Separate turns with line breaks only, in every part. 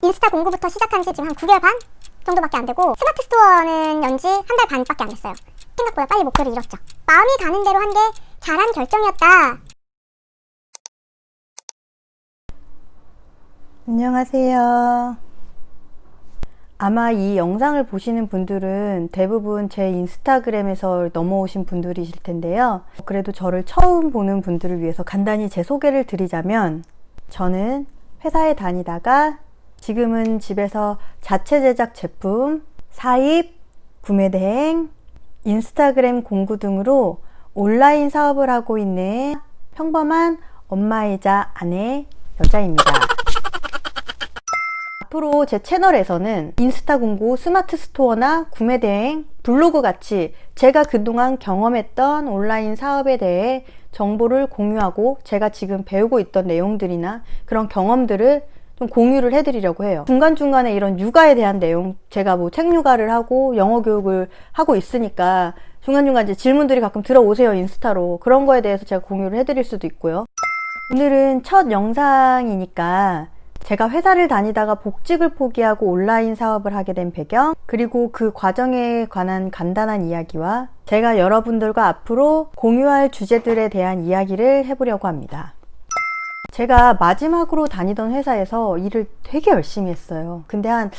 인스타 공부부터 시작한 지 지금 한 9개월 반 정도밖에 안 되고, 스마트 스토어는 연지 한 달 반밖에 안 됐어요. 생각보다 빨리 목표를 이뤘죠. 마음이 가는 대로 한 게 잘한 결정이었다.
안녕하세요. 아마 이 영상을 보시는 분들은 대부분 제 인스타그램에서 넘어오신 분들이실 텐데요. 그래도 저를 처음 보는 분들을 위해서 간단히 제 소개를 드리자면, 저는 회사에 다니다가 지금은 집에서 자체 제작 제품, 사입, 구매 대행, 인스타그램 공구 등으로 온라인 사업을 하고 있는 평범한 엄마이자 아내 여자입니다. 앞으로 제 채널에서는 인스타 공구, 스마트 스토어나 구매 대행, 블로그 같이 제가 그동안 경험했던 온라인 사업에 대해 정보를 공유하고, 제가 지금 배우고 있던 내용들이나 그런 경험들을 좀 공유를 해드리려고 해요. 중간중간에 이런 육아에 대한 내용, 제가 뭐 책 육아를 하고 영어 교육을 하고 있으니까 중간중간 이제 질문들이 가끔 들어오세요, 인스타로. 그런 거에 대해서 제가 공유를 해드릴 수도 있고요. 오늘은 첫 영상이니까 제가 회사를 다니다가 복직을 포기하고 온라인 사업을 하게 된 배경, 그리고 그 과정에 관한 간단한 이야기와 제가 여러분들과 앞으로 공유할 주제들에 대한 이야기를 해보려고 합니다. 제가 마지막으로 다니던 회사에서 일을 되게 열심히 했어요. 근데 한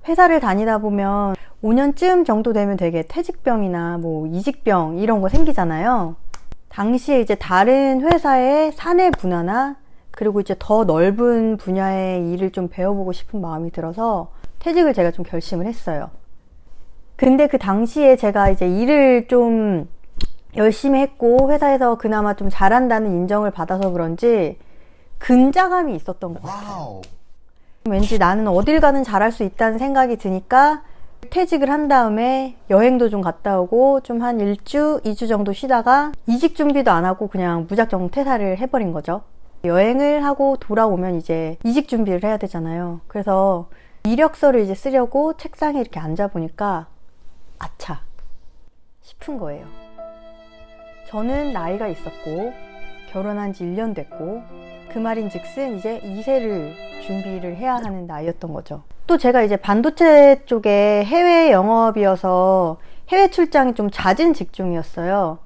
회사를 다니다 보면 5년쯤 정도 되면 되게 퇴직병이나 뭐 이직병 이런 거 생기잖아요. 당시에 이제 다른 회사의 사내 분야나 그리고 이제 더 넓은 분야의 일을 좀 배워보고 싶은 마음이 들어서 퇴직을 제가 좀 결심을 했어요. 근데 그 당시에 제가 이제 일을 좀 열심히 했고 회사에서 그나마 좀 잘한다는 인정을 받아서 그런지 근자감이 있었던 것 같아요. 왠지 나는 어딜 가든 잘할 수 있다는 생각이 드니까 퇴직을 한 다음에 여행도 좀 갔다 오고 좀 한 1주, 2주 정도 쉬다가 이직 준비도 안 하고 그냥 무작정 퇴사를 해버린 거죠. 여행을 하고 돌아오면 이제 이직 준비를 해야 되잖아요. 그래서 이력서를 이제 쓰려고 책상에 이렇게 앉아보니까 아차 싶은 거예요. 저는 나이가 있었고 결혼한 지 1년 됐고 그 말인즉슨 이제 2세를 준비를 해야 하는 나이였던 거죠. 또 제가 이제 반도체 쪽에 해외 영업이어서 해외 출장이 좀 잦은 직종이었어요.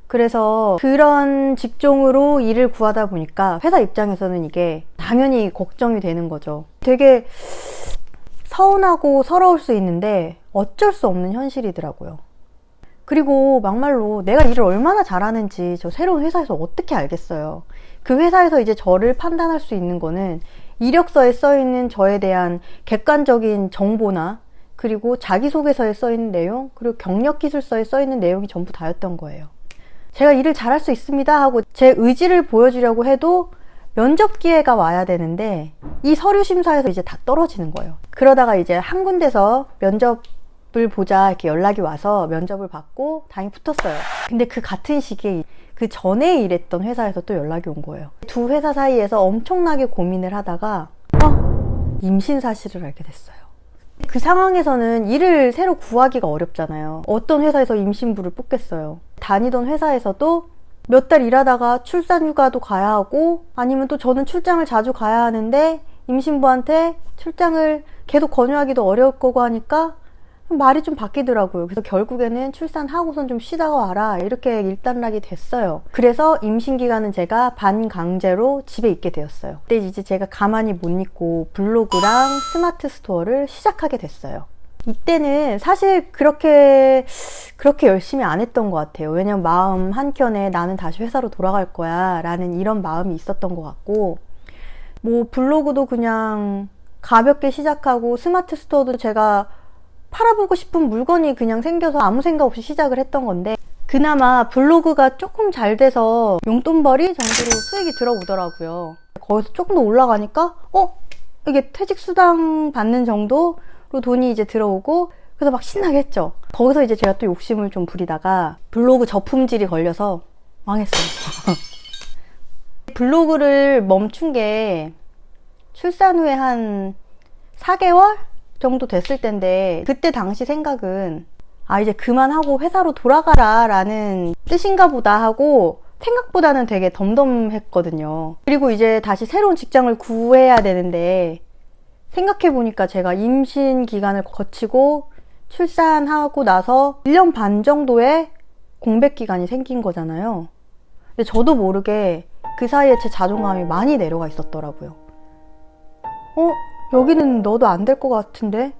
그래서 그런 직종으로 일을 구하다 보니까 회사 입장에서는 이게 당연히 걱정이 되는 거죠. 되게 서운하고 서러울 수 있는데 어쩔 수 없는 현실이더라고요. 그리고 막말로 내가 일을 얼마나 잘하는지 저 새로운 회사에서 어떻게 알겠어요. 그 회사에서 이제 저를 판단할 수 있는 거는 이력서에 써있는 저에 대한 객관적인 정보나 그리고 자기소개서에 써있는 내용, 그리고 경력기술서에 써있는 내용이 전부 다였던 거예요. 제가 일을 잘할 수 있습니다 하고 제 의지를 보여주려고 해도 면접 기회가 와야 되는데 이 서류 심사에서 이제 다 떨어지는 거예요. 그러다가 이제 한 군데서 면접을 보자 이렇게 연락이 와서 면접을 받고 다행히 붙었어요. 근데 그 같은 시기에 그 전에 일했던 회사에서 또 연락이 온 거예요. 두 회사 사이에서 엄청나게 고민을 하다가 임신 사실을 알게 됐어요. 그 상황에서는 일을 새로 구하기가 어렵잖아요. 어떤 회사에서 임신부를 뽑겠어요. 다니던 회사에서도 몇 달 일하다가 출산 휴가도 가야 하고 아니면 또 저는 출장을 자주 가야 하는데 임신부한테 출장을 계속 권유하기도 어려울 거고 하니까 말이 좀 바뀌더라고요. 그래서 결국에는 출산하고선 좀 쉬다가 와라 이렇게 일단락이 됐어요. 그래서 임신 기간은 제가 반강제로 집에 있게 되었어요. 그때 이제 제가 가만히 못 있고 블로그랑 스마트 스토어를 시작하게 됐어요. 이때는 사실 그렇게 열심히 안 했던 것 같아요. 왜냐면 마음 한켠에 나는 다시 회사로 돌아갈 거야 라는 이런 마음이 있었던 것 같고, 뭐 블로그도 그냥 가볍게 시작하고 스마트 스토어도 제가 팔아보고 싶은 물건이 그냥 생겨서 아무 생각 없이 시작을 했던 건데, 그나마 블로그가 조금 잘 돼서 용돈벌이 정도로 수익이 들어오더라고요. 거기서 조금 더 올라가니까 이게 퇴직수당 받는 정도로 돈이 이제 들어오고, 그래서 막 신나게 했죠. 거기서 이제 제가 또 욕심을 좀 부리다가 블로그 저품질이 걸려서 망했어요. 블로그를 멈춘 게 출산 후에 한 4개월 정도 됐을 텐데, 그때 당시 생각은 이제 그만하고 회사로 돌아가라 라는 뜻인가 보다 하고 생각보다는 되게 덤덤했거든요. 그리고 이제 다시 새로운 직장을 구해야 되는데 생각해보니까 제가 임신 기간을 거치고 출산하고 나서 1년 반 정도의 공백 기간이 생긴 거잖아요. 근데 저도 모르게 그 사이에 제 자존감이 많이 내려가 있었더라고요. 여기는 너도 안 될 것 같은데?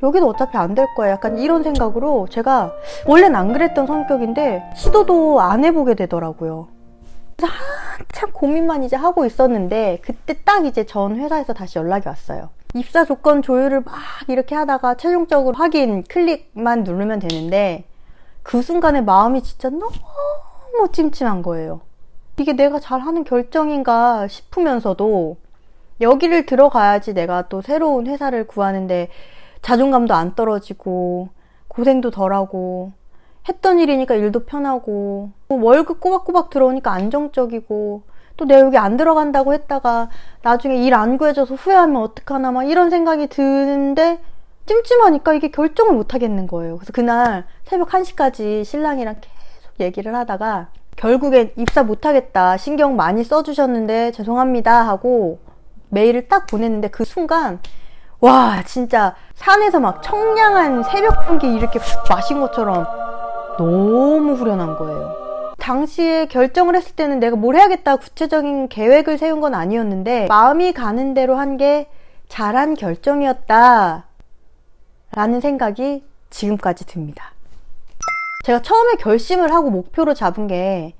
여기도 어차피 안 될 거야. 약간 이런 생각으로 제가 원래는 안 그랬던 성격인데 시도도 안 해보게 되더라고요. 그래서 한참 고민만 이제 하고 있었는데 그때 딱 이제 전 회사에서 다시 연락이 왔어요. 입사 조건 조율을 막 이렇게 하다가 최종적으로 확인 클릭만 누르면 되는데 그 순간에 마음이 진짜 너무 찜찜한 거예요. 이게 내가 잘하는 결정인가 싶으면서도 여기를 들어가야지 내가 또 새로운 회사를 구하는데 자존감도 안 떨어지고 고생도 덜하고 했던 일이니까 일도 편하고 월급 꼬박꼬박 들어오니까 안정적이고 또 내가 여기 안 들어간다고 했다가 나중에 일 안 구해져서 후회하면 어떡하나 막 이런 생각이 드는데 찜찜하니까 이게 결정을 못 하겠는 거예요. 그래서 그날 새벽 1시까지 신랑이랑 계속 얘기를 하다가 결국엔 입사 못 하겠다. 신경 많이 써주셨는데 죄송합니다 하고 메일을 딱 보냈는데 그 순간 와 진짜 산에서 막 청량한 새벽 공기 이렇게 훅 마신 것처럼 너무 후련한 거예요. 당시에 결정을 했을 때는 내가 뭘 해야겠다 구체적인 계획을 세운 건 아니었는데 마음이 가는 대로 한 게 잘한 결정이었다 라는 생각이 지금까지 듭니다. 제가 처음에 결심을 하고 목표로 잡은 게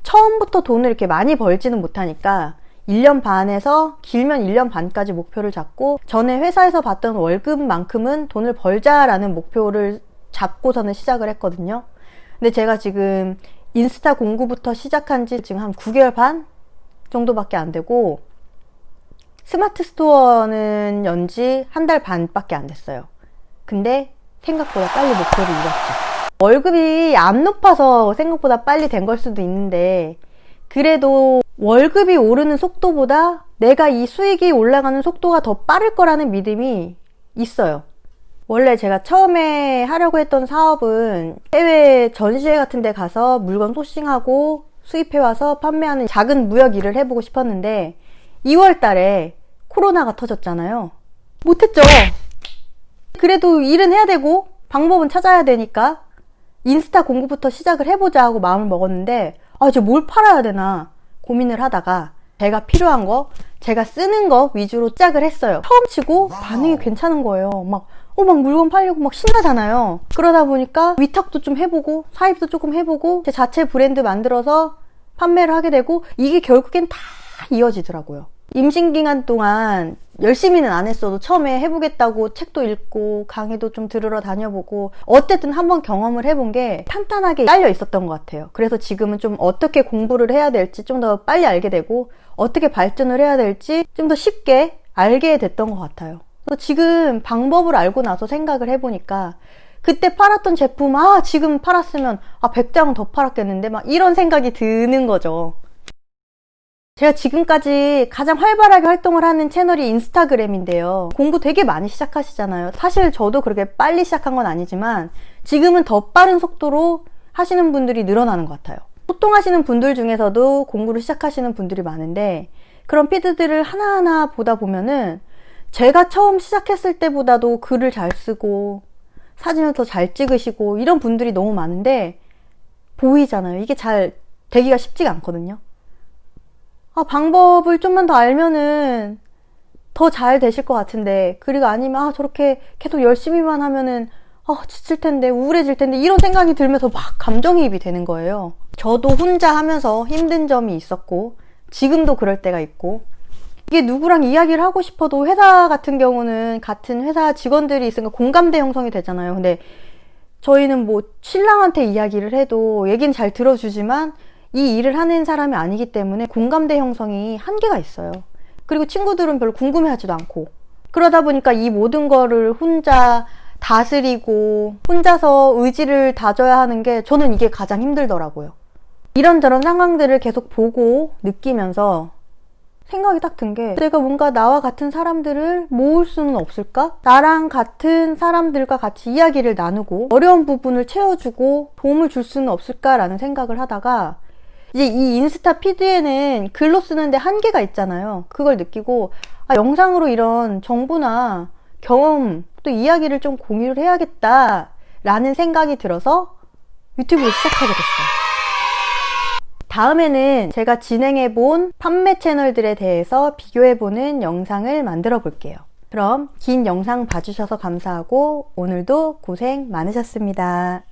처음부터 돈을 이렇게 많이 벌지는 못하니까 1년 반에서 길면 1년 반까지 목표를 잡고 전에 회사에서 받던 월급만큼은 돈을 벌자라는 목표를 잡고서는 시작을 했거든요. 근데 제가 지금 인스타 공구부터 시작한 지 지금 한 9개월 반 정도밖에 안 되고 스마트 스토어는 연지 한 달 반밖에 안 됐어요. 근데 생각보다 빨리 목표를 이뤘죠. 월급이 안 높아서 생각보다 빨리 된 걸 수도 있는데 그래도 월급이 오르는 속도보다 내가 이 수익이 올라가는 속도가 더 빠를 거라는 믿음이 있어요. 원래 제가 처음에 하려고 했던 사업은 해외 전시회 같은 데 가서 물건 소싱하고 수입해와서 판매하는 작은 무역 일을 해보고 싶었는데 2월 달에 코로나가 터졌잖아요. 못했죠. 그래도 일은 해야 되고 방법은 찾아야 되니까 인스타 공부부터 시작을 해보자 하고 마음을 먹었는데 이제 뭘 팔아야 되나 고민을 하다가 제가 필요한 거, 제가 쓰는 거 위주로 시작을 했어요. 처음 치고 반응이 괜찮은 거예요. 막 물건 팔려고 막 신나잖아요. 그러다 보니까 위탁도 좀 해보고 사입도 조금 해보고 제 자체 브랜드 만들어서 판매를 하게 되고 이게 결국엔 다 이어지더라고요. 임신 기간 동안 열심히는 안 했어도 처음에 해보겠다고 책도 읽고 강의도 좀 들으러 다녀보고 어쨌든 한번 경험을 해본 게 탄탄하게 깔려 있었던 것 같아요. 그래서 지금은 좀 어떻게 공부를 해야 될지 좀 더 빨리 알게 되고 어떻게 발전을 해야 될지 좀 더 쉽게 알게 됐던 것 같아요. 그래서 지금 방법을 알고 나서 생각을 해보니까 그때 팔았던 제품 지금 팔았으면 100장은 더 팔았겠는데 막 이런 생각이 드는 거죠. 제가 지금까지 가장 활발하게 활동을 하는 채널이 인스타그램인데요. 공부 되게 많이 시작하시잖아요. 사실 저도 그렇게 빨리 시작한 건 아니지만 지금은 더 빠른 속도로 하시는 분들이 늘어나는 것 같아요. 소통하시는 분들 중에서도 공부를 시작하시는 분들이 많은데 그런 피드들을 하나하나 보다 보면은 제가 처음 시작했을 때보다도 글을 잘 쓰고 사진을 더 잘 찍으시고 이런 분들이 너무 많은데 보이잖아요. 이게 잘 되기가 쉽지가 않거든요. 방법을 좀만 더 알면은 더 잘 되실 것 같은데 그리고 아니면 저렇게 계속 열심히만 하면은 지칠 텐데 우울해질 텐데 이런 생각이 들면서 막 감정이입이 되는 거예요. 저도 혼자 하면서 힘든 점이 있었고 지금도 그럴 때가 있고 이게 누구랑 이야기를 하고 싶어도 회사 같은 경우는 같은 회사 직원들이 있으니까 공감대 형성이 되잖아요. 근데 저희는 신랑한테 이야기를 해도 얘기는 잘 들어주지만 이 일을 하는 사람이 아니기 때문에 공감대 형성이 한계가 있어요. 그리고 친구들은 별로 궁금해하지도 않고 그러다 보니까 이 모든 거를 혼자 다스리고 혼자서 의지를 다져야 하는 게 저는 이게 가장 힘들더라고요. 이런저런 상황들을 계속 보고 느끼면서 생각이 딱 든 게 내가 뭔가 나와 같은 사람들을 모을 수는 없을까? 나랑 같은 사람들과 같이 이야기를 나누고 어려운 부분을 채워주고 도움을 줄 수는 없을까라는 생각을 하다가 이제 이 인스타 피드에는 글로 쓰는데 한계가 있잖아요. 그걸 느끼고 영상으로 이런 정보나 경험 또 이야기를 좀 공유를 해야겠다 라는 생각이 들어서 유튜브를 시작하게 됐어요. 다음에는 제가 진행해본 판매 채널들에 대해서 비교해보는 영상을 만들어 볼게요. 그럼 긴 영상 봐주셔서 감사하고 오늘도 고생 많으셨습니다.